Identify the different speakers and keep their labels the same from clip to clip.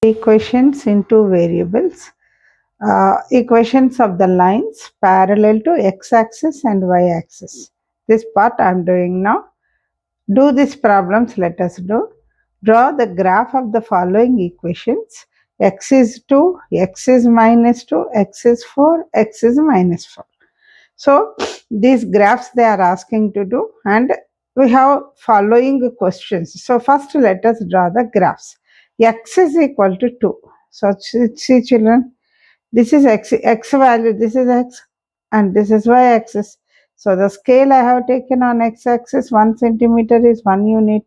Speaker 1: equations in two variables. Equations of the lines parallel to x-axis and y-axis. This part I am doing now. Do these problems, let us do. Draw the graph of the following equations. X is 2, x is minus 2, x is 4, x is minus 4. So these graphs they are asking to do, and we have following questions. So first let us draw the graphs. X is equal to 2. So see children, this is x value, this is x, and this is y axis. So the scale I have taken on x axis 1 centimeter is 1 unit,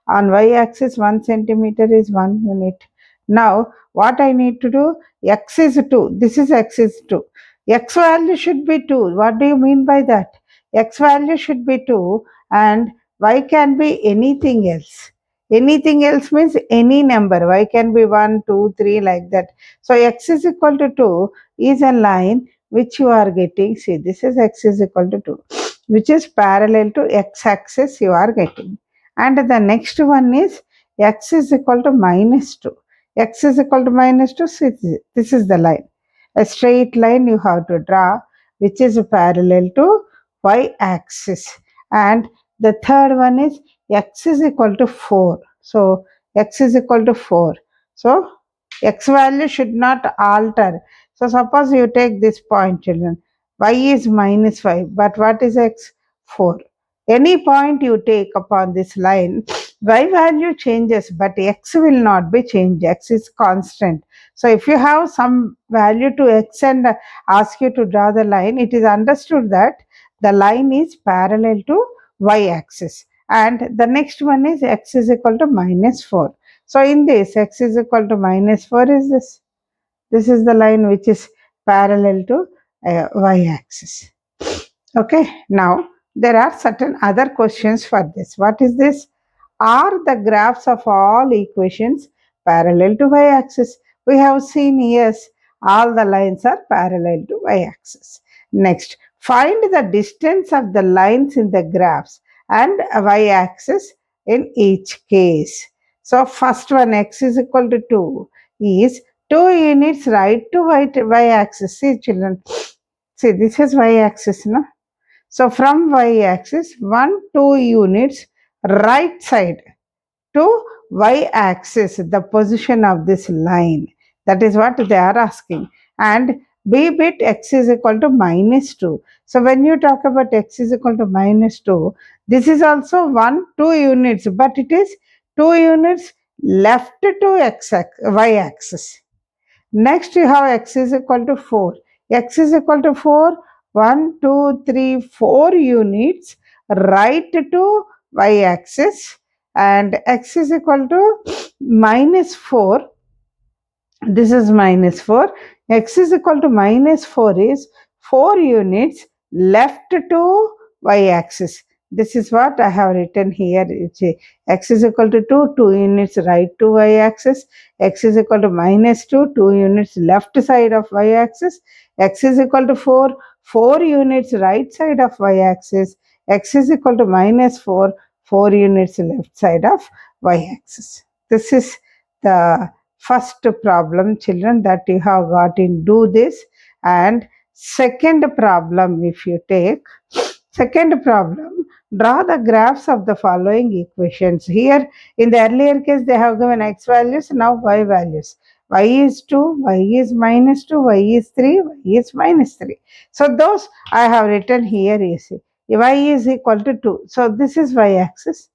Speaker 1: on y axis 1 centimeter is 1 unit. Now what I need to do, x is 2, this is x is 2. X value should be 2. What do you mean by that? X value should be 2 and y can be anything else. Anything else means any number. Y can be 1, 2, 3 like that. So x is equal to 2 is a line which you are getting. See, this is x is equal to 2, which is parallel to x axis you are getting. And the next one is x is equal to minus 2. X is equal to minus 2. So this is the line. A straight line you have to draw which is parallel to y axis. And the third one is x is equal to 4. So x is equal to 4. So x value should not alter. So suppose you take this point, children. Y is minus 5. But what is x? 4. Any point you take upon this line, y value changes, but x will not be changed. X is constant. So if you have some value to x and ask you to draw the line, it is understood that the line is parallel to y axis. And the next one is x is equal to minus 4. So in this, x is equal to minus 4 is this. This is the line which is parallel to y axis. Okay, now there are certain other questions for this. What is this? Are the graphs of all equations parallel to y-axis? We have seen yes, all the lines are parallel to y-axis. Next, find the distance of the lines in the graphs and y-axis in each case. So first one, x is equal to 2 is 2 units right to y-axis. See children, see this is y-axis, no? So from y-axis 1 2 units right side to y-axis, the position of this line. That is what they are asking. And b bit x is equal to minus 2. So when you talk about x is equal to minus 2, this is also 1 2 units, but it is 2 units left to y-axis. Next you have x is equal to 4. X is equal to 4, 1, 2, 3, 4 units right to y-axis, and x is equal to minus 4. This is minus 4. X is equal to minus 4 is 4 units left to y-axis. This is what I have written here. X is equal to 2, 2 units right to y-axis. X is equal to minus 2, 2 units left side of y-axis. X is equal to 4, 4 units right side of y-axis. X is equal to minus 4, 4 units left side of y-axis. This is the first problem, children, that you have got in do this. And second problem, if you take second problem, draw the graphs of the following equations. Here in the earlier case they have given x values, now y values. Y is 2, y is minus 2, y is 3, y is minus 3. So those I have written here. You see, y is equal to 2. So this is y axis.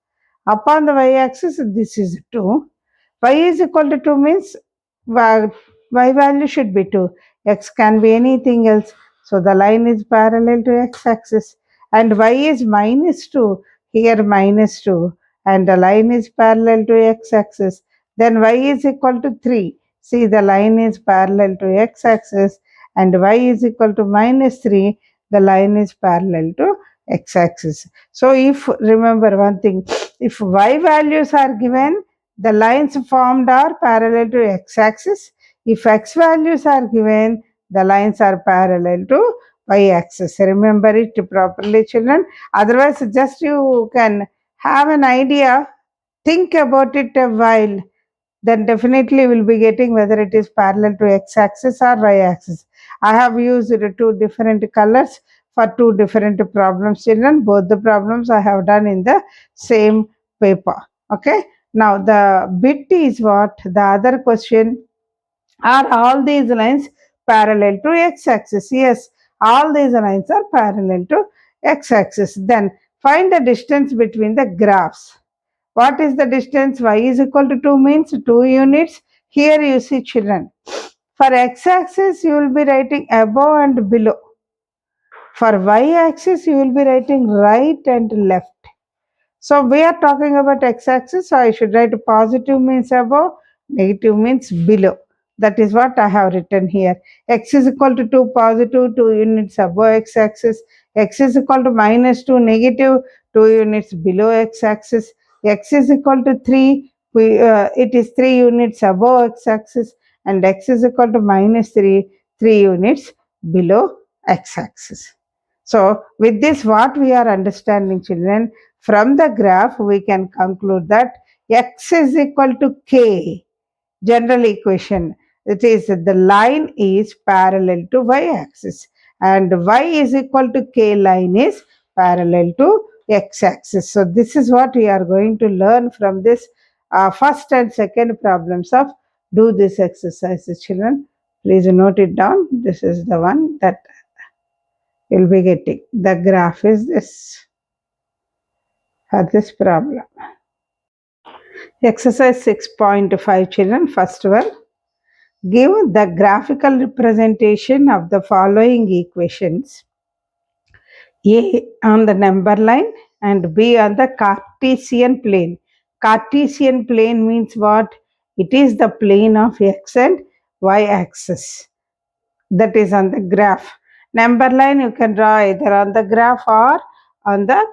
Speaker 1: Upon the y axis this is 2. Y is equal to 2 means y value should be 2. X can be anything else. So the line is parallel to x axis. And y is minus 2. Here minus 2. And the line is parallel to x axis. Then y is equal to 3. See, the line is parallel to x axis. And y is equal to minus 3. The line is parallel to x axis. So if, remember one thing, if y values are given, the lines formed are parallel to x-axis. If x values are given, the lines are parallel to y-axis. Remember it properly, children. Otherwise, just you can have an idea, think about it a while. then definitely we'll be getting whether it is parallel to x-axis or y-axis. I have used two different colors for two different problems, children. Both the problems I have done in the same paper. Okay. Now the bit is what? The other question, are all these lines parallel to x-axis? Yes, all these lines are parallel to x-axis. Then find the distance between the graphs. What is the distance? Y is equal to 2 means 2 units. Here you see, children, for x-axis you will be writing above and below. For y-axis you will be writing right and left. So we are talking about x-axis, so I should write positive means above, negative means below. That is what I have written here. X is equal to 2 positive, 2 units above x-axis. X is equal to minus 2 negative, 2 units below x-axis. X is equal to 3, it is 3 units above x-axis. And x is equal to minus 3, 3 units below x-axis. So with this, what we are understanding, children, from the graph, we can conclude that x is equal to k, general equation. It is the line is parallel to y-axis, and y is equal to k line is parallel to x-axis. So this is what we are going to learn from this first and second problems of do this exercises, children. Please note it down. This is the one that you'll be getting. The graph is this for this problem. Exercise 6.5, children. First one, give the graphical representation of the following equations. A on the number line and B on the Cartesian plane. Cartesian plane means what? It is the plane of x and y axis. That is on the graph. Number line you can draw either on the graph or on the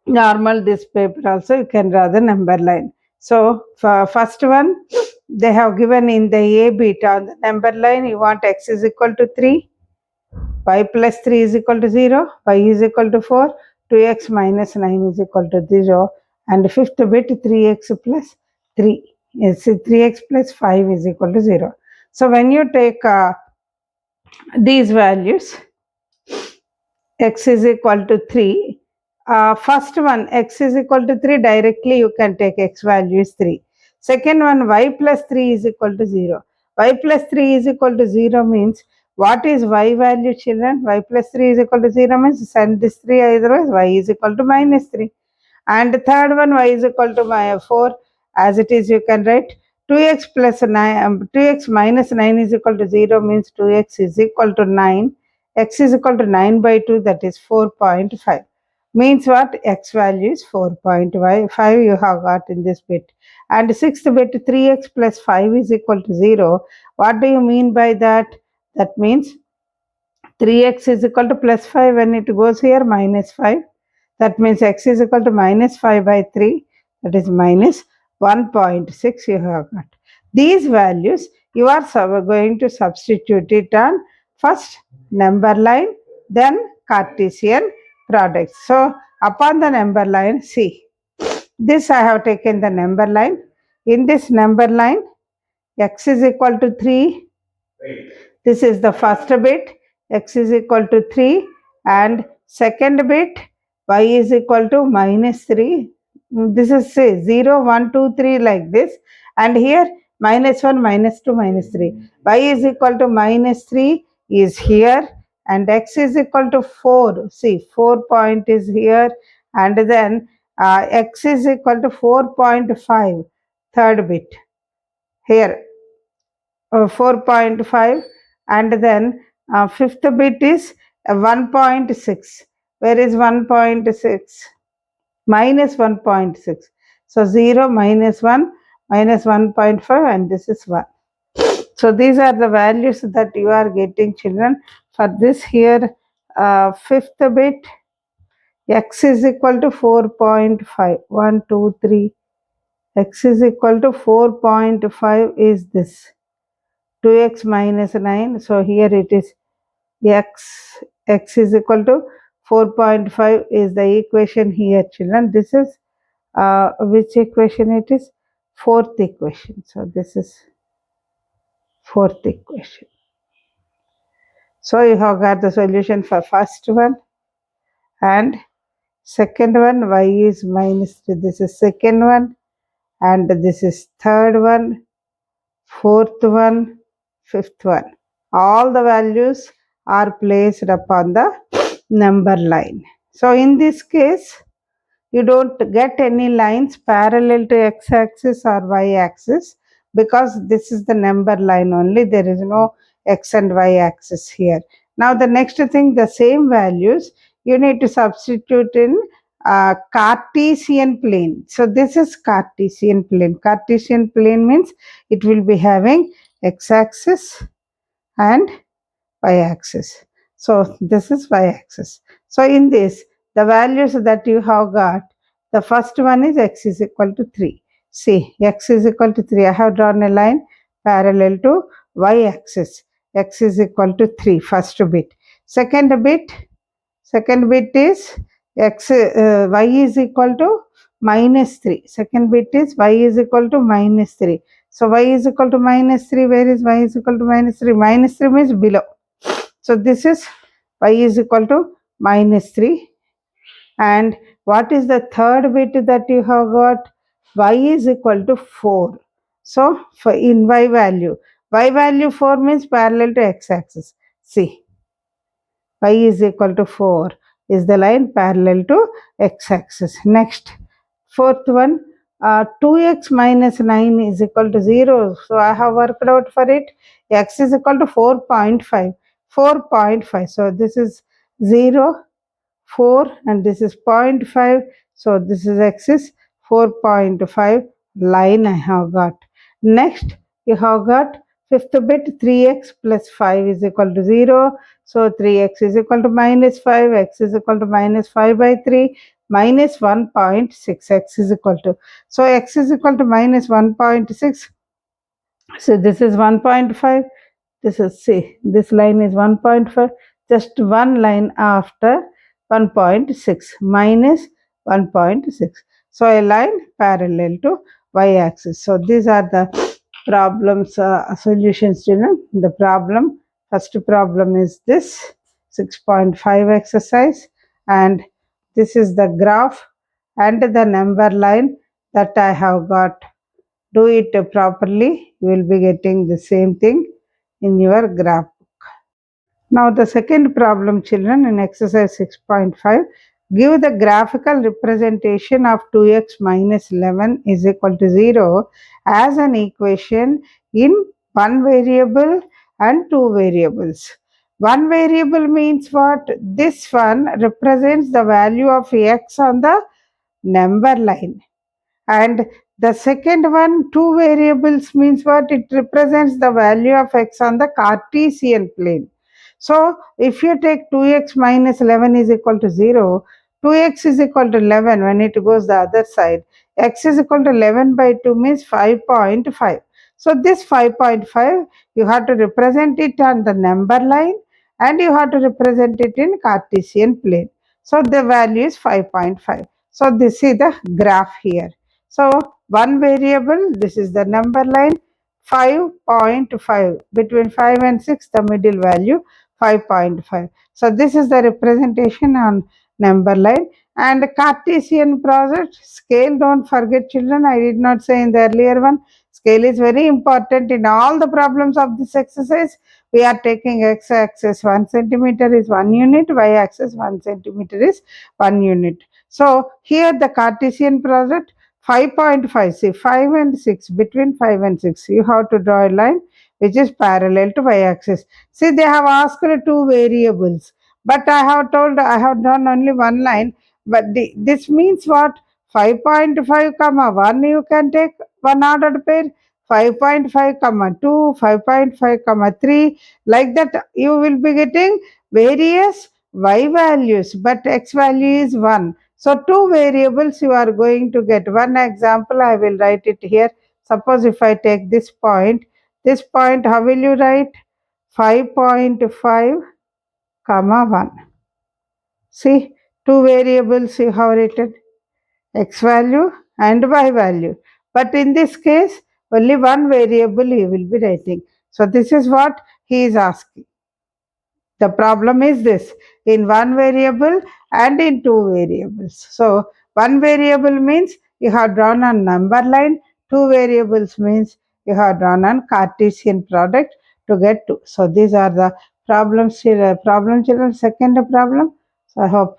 Speaker 1: normal this paper also you can draw the number line. So for first one, they have given in the A bit on the number line, you want x is equal to 3, y plus 3 is equal to 0, y is equal to 4, 2x minus 9 is equal to 0, and fifth bit 3x plus 3. Yes, 3x plus 5 is equal to 0. So when you take these values, x is equal to 3, first one x is equal to 3, directly you can take x value is 3. Second one, y plus 3 is equal to 0. Y plus 3 is equal to 0 means what is y value, children? Y plus 3 is equal to 0 means send this 3, otherwise y is equal to minus 3. And third one, y is equal to 4, as it is you can write 2x plus 9, 2x minus 9 is equal to 0 means 2x is equal to 9. X is equal to 9 by 2, that is 4.5. Means what? X value is 4.5 you have got in this bit. And sixth bit, 3x plus 5 is equal to 0. What do you mean by that? That means 3x is equal to plus 5 when it goes here minus 5. That means x is equal to minus 5 by 3. That is minus 1.6 you have got. These values you are going to substitute it on first number line, then Cartesian product. So upon the number line, see, this I have taken the number line. In this number line, x is equal to 3. This is the first bit, x is equal to 3, and second bit, y is equal to minus 3. This is say 0, 1, 2, 3 like this, and here minus 1, minus 2, minus 3. Y is equal to minus 3 is here, and x is equal to 4. See, 4 point is here, and then x is equal to 4.5, third bit here. 4.5, and then fifth bit is 1.6. Where is 1.6? Minus 1.6. So 0 minus 1 minus 1.5, and this is 1. So these are the values that you are getting, children. For this here, fifth bit, x is equal to 4.5. 1, 2, 3. X is equal to 4.5 is this. 2x minus 9. So here it is x is equal to 4.5 is the equation here, children. This is which equation it is? fourth equation. So this is fourth equation. So you have got the solution for first one and second one. Y is minus 3. This is second one and this is third one, fourth one, fifth one. All the values are placed upon the number line. So in this case, you don't get any lines parallel to x-axis or y-axis because this is the number line only. There is no x and y-axis here. Now the next thing, the same values you need to substitute in Cartesian plane. So this is Cartesian plane. Cartesian plane means it will be having x-axis and y-axis. So this is y-axis. So in this, the values that you have got, the first one is x is equal to 3. See, x is equal to 3. I have drawn a line parallel to y-axis. X is equal to 3, first bit. Second bit is y is equal to minus 3. Second bit is y is equal to minus 3. So y is equal to minus 3. Where is y is equal to minus 3? Minus 3 means below. So this is y is equal to minus 3. And what is the third bit that you have got? Y is equal to 4. So for in y value 4 means parallel to x-axis. See, y is equal to 4 is the line parallel to x-axis. Next, fourth one, 2x minus 9 is equal to 0. So I have worked out for it. X is equal to 4.5. 4.5. So this is 0, 4 and this is 0.5. So this is x is 4.5 line I have got. Next, you have got fifth bit 3x plus 5 is equal to 0. So 3x is equal to minus 5, x is equal to minus 5 by 3, minus 1.6, x is equal to. So x is equal to minus 1.6. So this is 1.5. This is, see, this line is 1.5. Just one line after 1.6 minus 1.6. So a line parallel to y-axis. So these are the problems, solutions, children. The problem, first problem is this 6.5 exercise, and this is the graph and the number line that I have got. Do it properly, you will be getting the same thing in your graph. Now the second problem, children, in exercise 6.5, give the graphical representation of 2x minus 11 is equal to 0 as an equation in one variable and two variables. One variable means what? This one represents the value of x on the number line, and the second one, two variables, means what? It represents the value of x on the Cartesian plane. So if you take 2x minus 11 is equal to 0, 2x is equal to 11 when it goes the other side. X is equal to 11 by 2 means 5.5. So this 5.5, you have to represent it on the number line and you have to represent it in Cartesian plane. So the value is 5.5. So this is the graph here. So one variable, this is the number line, 5.5. Between 5 and 6, the middle value 5.5. So this is the representation on number line. And Cartesian project, scale, don't forget, children, I did not say in the earlier one, scale is very important in all the problems of this exercise. We are taking x-axis 1 centimeter is 1 unit, y-axis 1 centimeter is 1 unit. So here the Cartesian project, 5.5, see 5 and 6, between 5 and 6, you have to draw a line which is parallel to y-axis. See, they have asked two variables, but I have told I have drawn only one line, but this means what? 5.5 comma 1 you can take one ordered pair, 5.5 comma 2, 5.5 comma 3, like that you will be getting various y values, but x value is 1. So two variables you are going to get. One example I will write it here. Suppose if I take this point, how will you write? 5.5 comma 1. See, two variables you have written, x value and y value. But in this case, only one variable he will be writing. So this is what he is asking. The problem is this, in one variable and in two variables. So one variable means you have drawn a number line, two variables means you have drawn a Cartesian product to get two. So these are the problems here. Problem children, second problem. So I hope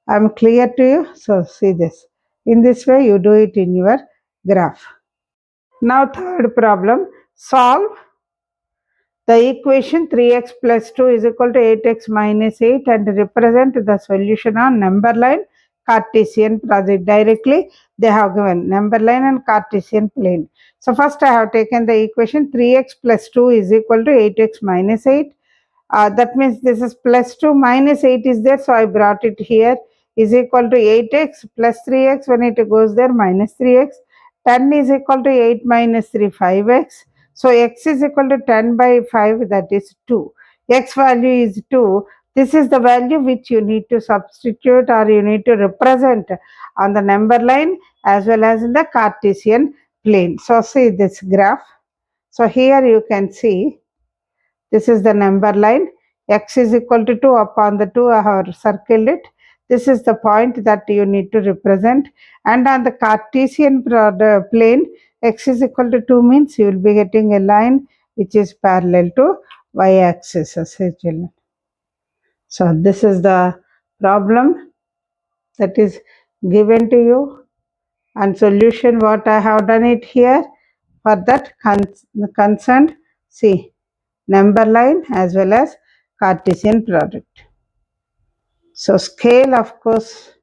Speaker 1: I'm clear to you. So see this. In this way you do it in your graph. Now third problem, solve the equation 3x plus 2 is equal to 8x minus 8 and represent the solution on number line Cartesian project. Directly they have given number line and Cartesian plane. So first I have taken the equation 3x plus 2 is equal to 8x minus 8. That means this is plus 2 minus 8 is there, so I brought it here, is equal to 8x plus 3x, when it goes there minus 3x. 10 is equal to 8 minus 3, 5x. So x is equal to 10 by 5, that is 2. X value is 2. This is the value which you need to substitute or you need to represent on the number line as well as in the Cartesian plane. So see this graph. So here you can see this is the number line. X is equal to 2. Upon the 2 I have circled it. This is the point that you need to represent. And on the Cartesian plane, x is equal to 2 means you will be getting a line which is parallel to y-axis. So this is the problem that is given to you, and solution what I have done it here. For that concerned, see number line as well as Cartesian product. So scale, of course,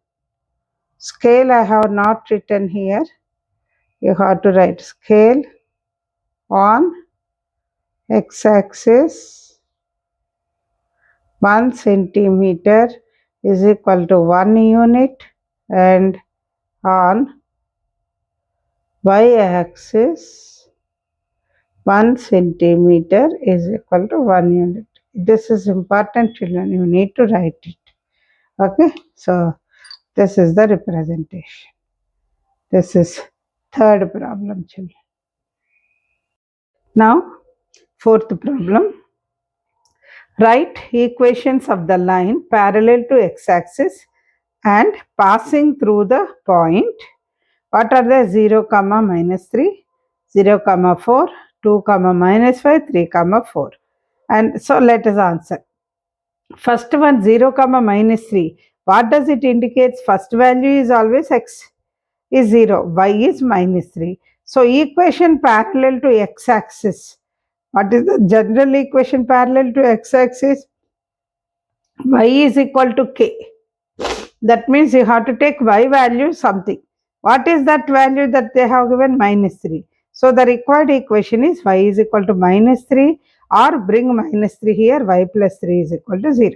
Speaker 1: scale I have not written here. You have to write scale on x-axis 1 centimeter is equal to 1 unit, and on y-axis 1 centimeter is equal to 1 unit. This is important, children. You need to write it. Okay. So this is the representation. This is third problem, children. Now, fourth problem. Write equations of the line parallel to x-axis and passing through the point. What are the 0, minus 3, 0, 4, 2, minus 5, 3, 4. And so let us answer. First one 0, minus 3. What does it indicate? First value is always x is 0, y is minus 3. So equation parallel to x-axis. What is the general equation parallel to x-axis? Y is equal to k. That means you have to take y value something. What is that value that they have given? Minus 3. So the required equation is y is equal to minus 3, or bring minus 3 here, y plus 3 is equal to 0.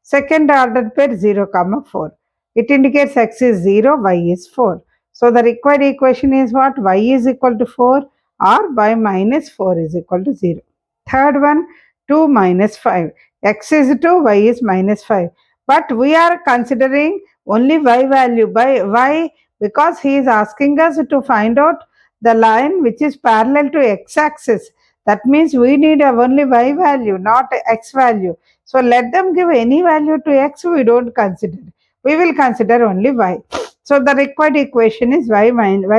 Speaker 1: Second order pair 0, 4. It indicates x is 0, y is 4. So the required equation is what? Y is equal to 4 or y minus 4 is equal to 0. Third one 2 minus 5. X is 2, y is minus 5. But we are considering only y value. By y, because he is asking us to find out the line which is parallel to x-axis. That means we need only y value, not x value. So let them give any value to x, we don't consider. We will consider only y. So the required equation is y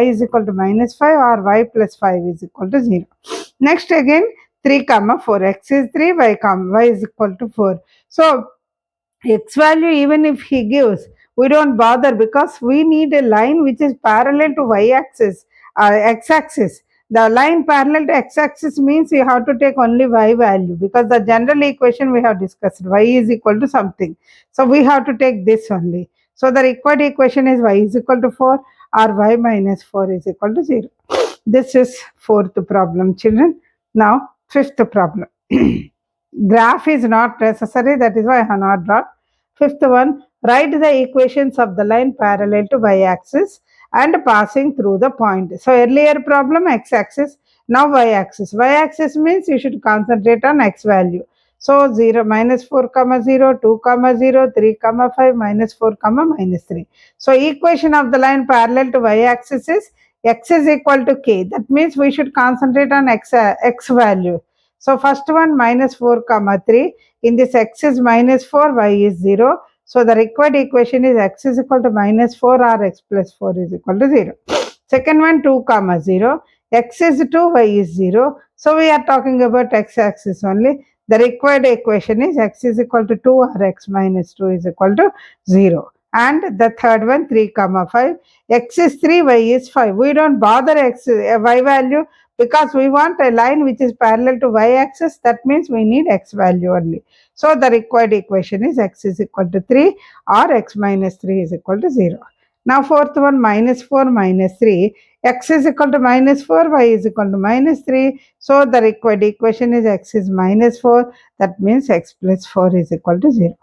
Speaker 1: is equal to minus 5 or y plus 5 is equal to 0. Next again 3, 4. X is 3, y is equal to 4. So x value even if he gives, we don't bother because we need a line which is parallel to y-axis, x-axis. The line parallel to x-axis means you have to take only y value, because the general equation we have discussed, y is equal to something. So we have to take this only. So the required equation is y is equal to 4 or y minus 4 is equal to 0. This is fourth problem, children. Now, fifth problem. Graph is not necessary, that is why I have not drawn. Fifth one, write the equations of the line parallel to y-axis and passing through the point. So earlier problem x-axis, now y-axis. Y-axis means you should concentrate on x value. So 0, minus 4, 0, 2, 0, 3, 5, minus 4, minus 3. So equation of the line parallel to y-axis is x is equal to k. That means we should concentrate on x value. So first one minus 4 comma 3. In this x is minus 4, y is 0. So the required equation is x is equal to minus 4 or x plus 4 is equal to 0. Second one 2 comma 0. X is 2, y is 0. So we are talking about x axis only. The required equation is x is equal to 2 or x minus 2 is equal to 0. And the third one 3 comma 5. X is 3, y is 5. We don't bother y value because we want a line which is parallel to y axis. That means we need x value only. So the required equation is x is equal to 3 or x minus 3 is equal to 0. Now fourth one minus 4 minus 3. X is equal to minus 4, y is equal to minus 3. So the required equation is x is minus 4. That means x plus 4 is equal to 0.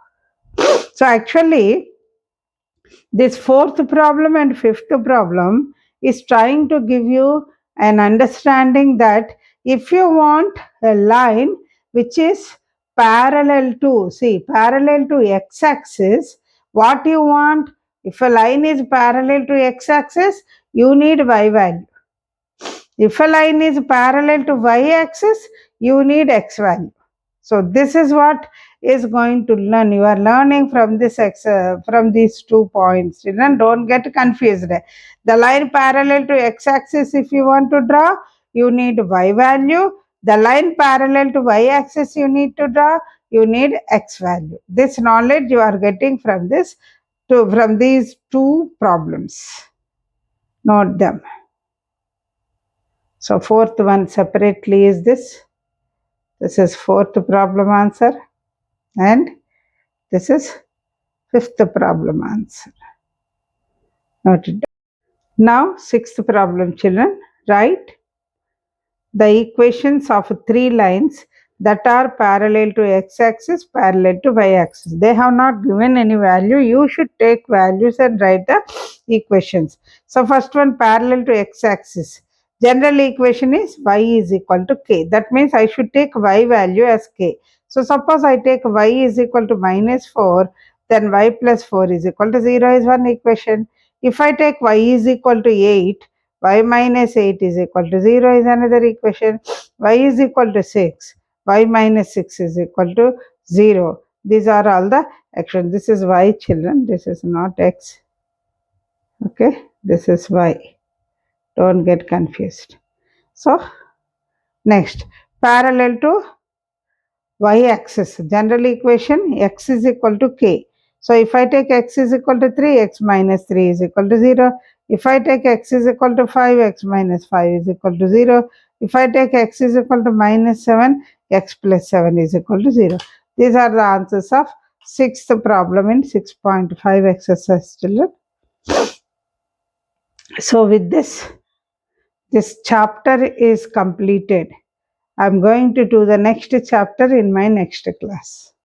Speaker 1: So actually, this fourth problem and fifth problem is trying to give you an understanding that if you want a line which is parallel to x-axis, what you want, if a line is parallel to x-axis, you need y value. If a line is parallel to y-axis, you need x value. So this is what is going to learn. You are learning from this from these 2 points. Children, don't get confused. The line parallel to x-axis, if you want to draw, you need y value. The line parallel to y-axis you need to draw, you need x value. This knowledge you are getting from from these 2 problems. Note them. So fourth one separately is this. This is fourth problem answer. And this is fifth problem answer. Note it down. Now sixth problem, children. Write the equations of 3 lines that are parallel to x-axis, parallel to y-axis. They have not given any value. You should take values and write the equations. So first one parallel to x-axis. General equation is y is equal to k. That means I should take y value as k. So suppose I take y is equal to minus 4, then y plus 4 is equal to 0 is one equation. If I take y is equal to 8, y minus 8 is equal to 0 is another equation. Y is equal to 6. Y minus 6 is equal to 0. These are all the actions. This is y, children. This is not x. Okay. This is y. Don't get confused. So, next. Parallel to y-axis. General equation, x is equal to k. So, if I take x is equal to 3, x minus 3 is equal to 0. If I take x is equal to 5, x minus 5 is equal to 0. If I take x is equal to minus 7, x plus 7 is equal to 0. These are the answers of sixth problem in 6.5 exercise, children. So with this chapter is completed. I'm going to do the next chapter in my next class.